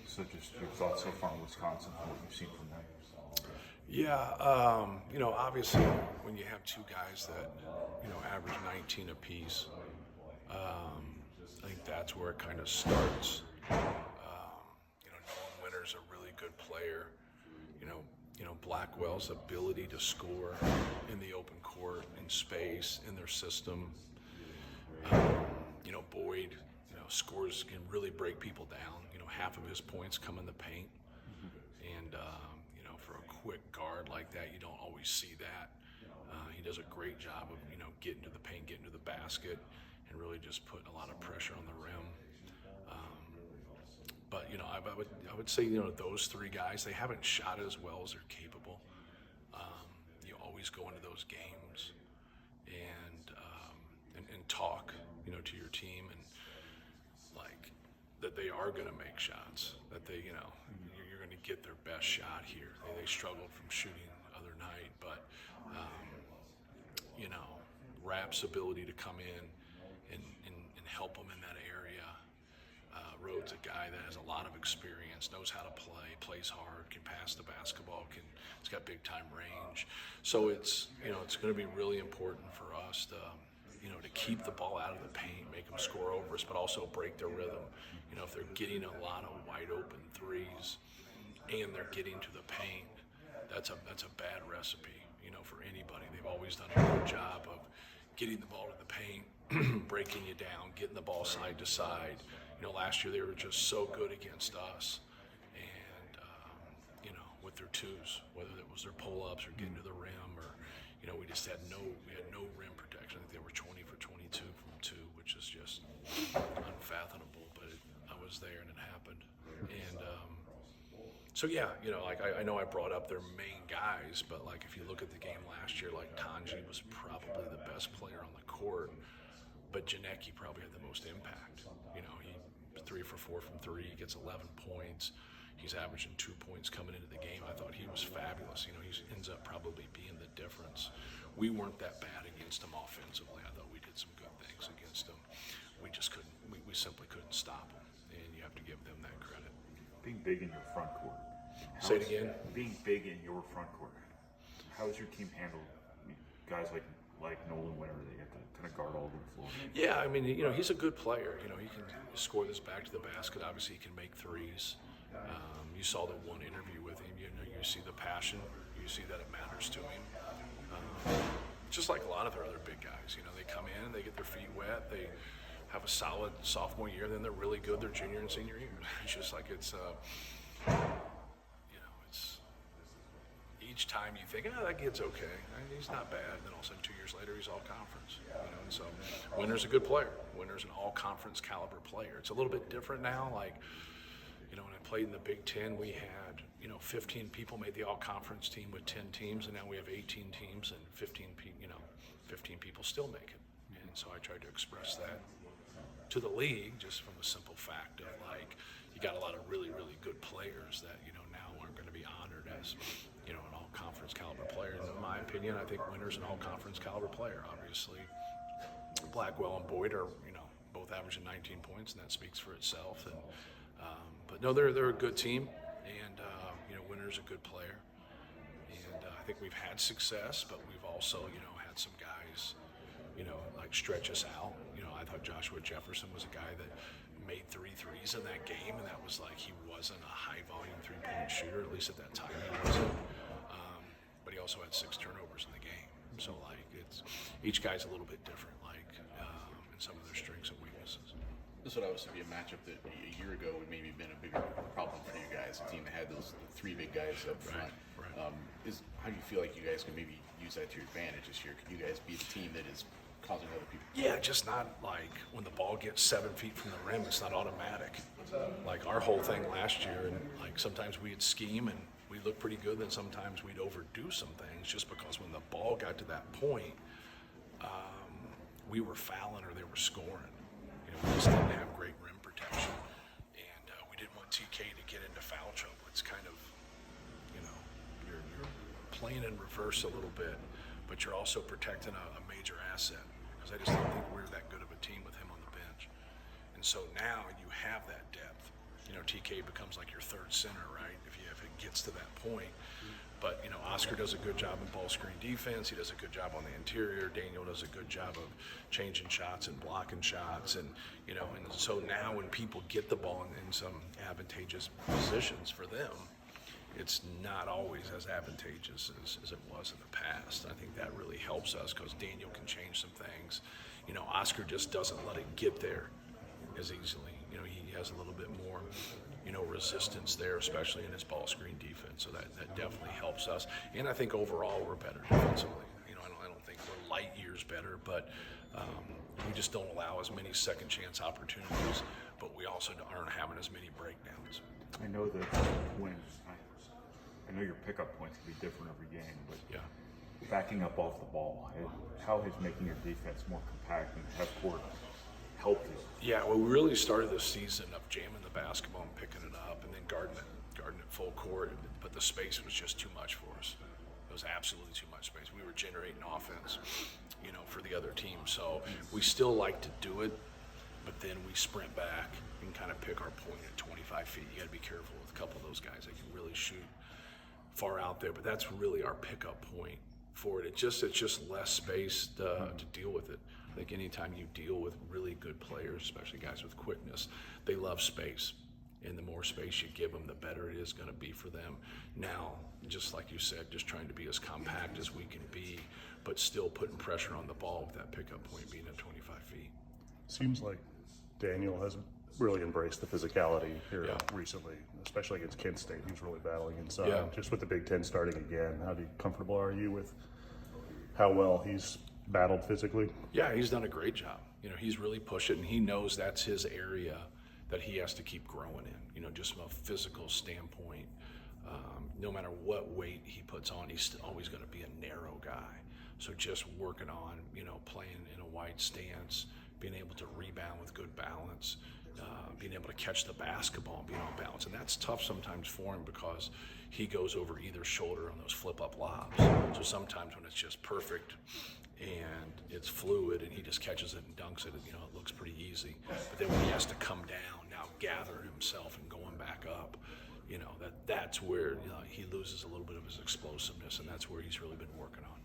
So just your thoughts so far in Wisconsin, what you've seen from them. Yeah, obviously when you have two guys that, average 19 apiece, I think that's where it kind of starts. Nolan Winter's a really good player. Blackwell's ability to score in the open court, in space, in their system. Boyd, scores can really break people down. Half of his points come in the paint. And, for a quick guard like that, you don't always see that. He does a great job of, getting to the paint, getting to the basket, and really just putting a lot of pressure on the rim. But I would say, those three guys, they haven't shot as well as they're capable. You always go into those games and talk, to your team and like that they are going to make shots, that they, you're going to get their best shot here. They struggled from shooting the other night, but Rapp's ability to come in and help them in that area. Rhodes, a guy that has a lot of experience, knows how to play, plays hard, can pass the basketball, he's got big time range. So it's going to be really important for us to keep the ball out of the paint, make them score over us, but also break their rhythm. If they're getting a lot of wide open threes and they're getting to the paint, that's a bad recipe, for anybody. They've always done a good job of getting the ball to the paint, breaking you down, getting the ball side to side. Last year they were just so good against us, and with their twos, whether it was their pull-ups or getting to the rim, or we had no rim protection. I think they were 20 for 22 from two, which is just unfathomable. But I was there and it happened, and so yeah, I know I brought up their main guys, but if you look at the game last year, Tanji was probably the best player on the court, but Janecki probably had the most impact. He 3 for 4 from three, he gets 11 points. He's averaging 2 points coming into the game. I thought he was fabulous. He ends up probably being the difference. We weren't that bad against him offensively. I thought we did some good things against him. We just couldn't. We simply couldn't stop him, and you have to give them that credit. Being big in your front court. Say it again. Being big in your front court. How has your team handled guys like Nolan Winter that you have to kind of guard all over the floor? Yeah, he's a good player. He can score this back to the basket. Obviously, he can make threes. You saw the one interview with him. You see the passion. You see that it matters to him. Just like a lot of their other big guys. They come in, they get their feet wet, they have a solid sophomore year, then they're really good their junior and senior year. It's just like it's each time you think, that kid's okay. He's not bad. Then all of a sudden, 2 years later, he's all conference. And so Winter's a good player. Winter's an all conference caliber player. It's a little bit different now. When I played in the Big Ten, we had 15 people made the all conference team with 10 teams, and now we have 18 teams and 15 people still make it. And so I tried to express that to the league, just from the simple fact of you got a lot of really, really good players that now aren't going to be honored as an all conference caliber player. And in my opinion, I think Winter's an all conference caliber player. Obviously, Blackwell and Boyd are both averaging 19 points, and that speaks for itself. And but no, they're a good team, and Winter's a good player. And I think we've had success, but we've also had some guys stretch us out. I thought Joshua Jefferson was a guy that made 3 threes in that game, and that was he wasn't a high volume 3-point shooter, at least at that time he wasn't. But he also had 6 turnovers in the game. So it's each guy's a little bit different, in some of their strengths and weaknesses. This would obviously be a matchup that a year ago would maybe have been a bigger problem for you guys. A team that had those 3 big guys up front. Right. How do you feel like you guys can maybe use that to your advantage this year? Can you guys be the team that is causing other people? Yeah, just not when the ball gets 7 feet from the rim, it's not automatic. Our whole thing last year, and sometimes we'd scheme and we'd look pretty good, then sometimes we'd overdo some things just because when the ball got to that point, we were fouling or they were scoring. We just didn't have great rim protection, and we didn't want TK to get into foul trouble. It's kind of, you're playing in reverse a little bit, but you're also protecting a major asset, because I just don't think we're that good of a team with him on the bench. And so now you have that depth. TK becomes like your third center, right? If it gets to that point. But, Oscar does a good job in ball screen defense. He does a good job on the interior. Daniel does a good job of changing shots and blocking shots. And, and so now when people get the ball in some advantageous positions for them, it's not always as advantageous as it was in the past. I think that really helps us because Daniel can change some things. Oscar just doesn't let it get there as easily. He has a little bit more, resistance there, especially in his ball screen defense. So that definitely helps us. And I think overall we're better defensively. I don't think we're light years better, but we just don't allow as many second chance opportunities, but we also aren't having as many breakdowns. I know that I know your pickup points can be different every game, but yeah, backing up off the ball, how has making your defense more compact and half court helped you? Yeah, well, we really started this season of jamming the basketball and picking it up and then guarding it full court, but the space was just too much for us. It was absolutely too much space. We were generating offense, for the other team. So we still like to do it, but then we sprint back and kind of pick our point at 25 feet. You got to be careful with a couple of those guys that can really shoot far out there, but that's really our pickup point for it. It's just less space to deal with it. I think anytime you deal with really good players, especially guys with quickness, they love space. And the more space you give them, the better it is going to be for them. Now, just like you said, just trying to be as compact as we can be, but still putting pressure on the ball with that pickup point being at 25 feet. Seems like Daniel has really embraced the physicality here recently, especially against Kent State. He was really battling inside. Yeah. Just with the Big Ten starting again, how comfortable are you with how well he's battled physically? Yeah, he's done a great job. He's really pushed it, and he knows that's his area that he has to keep growing in, just from a physical standpoint. No matter what weight he puts on, he's always going to be a narrow guy. So just working on, playing in a wide stance, being able to rebound with good balance, being able to catch the basketball and being on balance. And that's tough sometimes for him because he goes over either shoulder on those flip-up lobs. So sometimes when it's just perfect and it's fluid and he just catches it and dunks it, it looks pretty easy. But then when he has to come down, now gather himself and going back up, that's where he loses a little bit of his explosiveness, and that's where he's really been working on.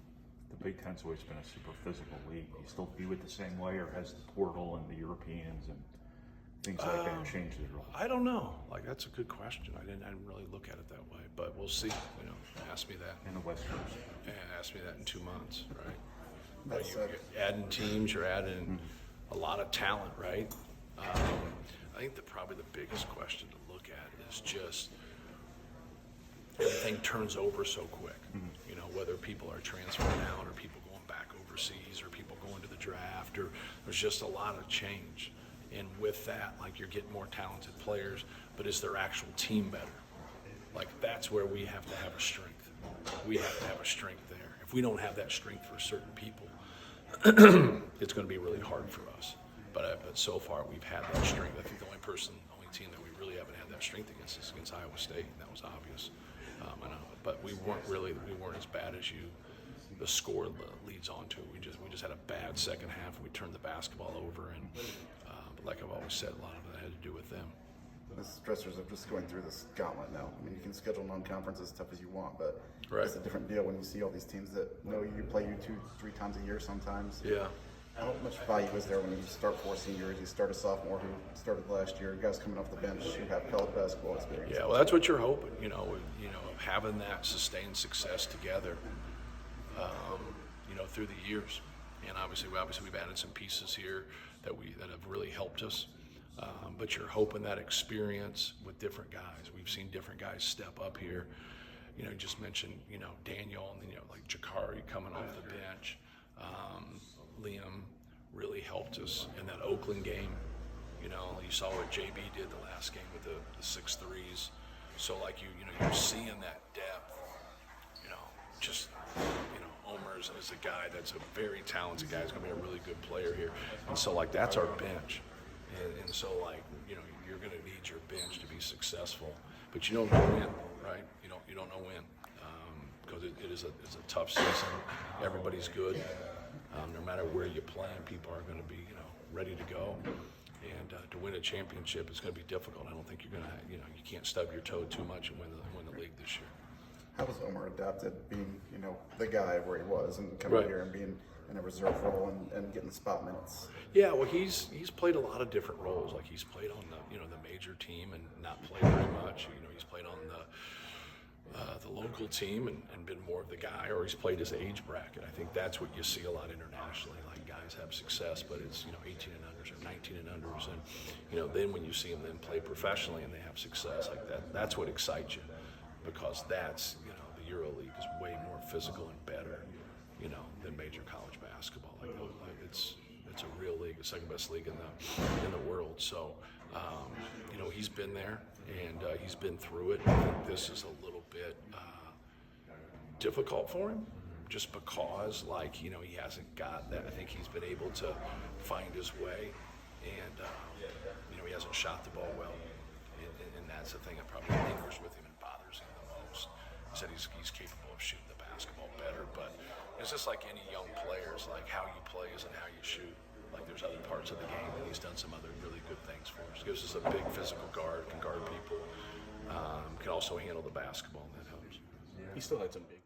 The Big Ten's always been a super physical league. Do you still view it the same way, or has the portal and the Europeans and things like that changed it at all? I don't know. That's a good question. I didn't really look at it that way, but we'll see. Ask me that. In the West Coast. Yeah, ask me that in 2 months, right? You're adding teams, you're adding a lot of talent, right? I think probably the biggest question to look at is just everything turns over so quick. Whether people are transferring out or people going back overseas or people going to the draft, or there's just a lot of change. And with that, you're getting more talented players, but is their actual team better? That's where we have to have a strength. We have to have a strength there. If we don't have that strength for certain people, it's going to be really hard for us. But so far we've had that strength. I think the only team that we really haven't had that strength against is against Iowa State, and that was obvious. But we weren't as bad as the score leads on to. We just had a bad second half, and we turned the basketball over. And but like I've always said, a lot of it had to do with them. The stressors of just going through this gauntlet now. You can schedule non-conference as tough as you want, but it's a different deal when you see all these teams that know you play you 2-3 times a year sometimes. Yeah. How much value is there when you start 4 seniors, you start a sophomore who started last year, guys coming off the bench who have college basketball experience? Yeah, well, that's what you're hoping, of having that sustained success together, through the years. And obviously we've added some pieces here that have really helped us. But you're hoping that experience with different guys. We've seen different guys step up here. You just mentioned, Daniel, and then, Jakari coming off the bench. Liam really helped us in that Oakland game. You saw what JB did the last game with the 6 threes. So you're seeing that depth. Omer is a guy that's a very talented guy. He's going to be a really good player here. And so that's our bench. And so you're going to need your bench to be successful. But you don't know when, right? You don't know when. Because it's a tough season. Everybody's good. No matter where you play, people are going to be, ready to go. And to win a championship is going to be difficult. I don't think you're going to, you can't stub your toe too much and win the league this year. How has Omar adapted being, the guy where he was and coming here and being in a reserve role and getting spot minutes? Yeah, well, he's played a lot of different roles. Like he's played on the the major team and not played very much. He's played on the local team and been more of the guy, or he's played his age bracket. I think that's what you see a lot internationally. Like guys have success, but it's 18 and unders or 19 and unders, and then when you see them then play professionally and they have success like that's what excites you, because that's the Euro League is way more physical and better, than major college basketball. Like it's a real league, the second best league in the world. So he's been there and he's been through it. I think this is a little bit difficult for him, just because he hasn't got that. I think he's been able to find his way, and he hasn't shot the ball well, and that's the thing that probably lingers with him and bothers him the most. He said he's capable of shooting the basketball better, but it's just like any young players, like how you play isn't how you shoot. Like there's other parts of the game, and he's done some other really good things for us. Gives us a big physical guard, can guard people, can also handle the basketball, and that helps. He still had some big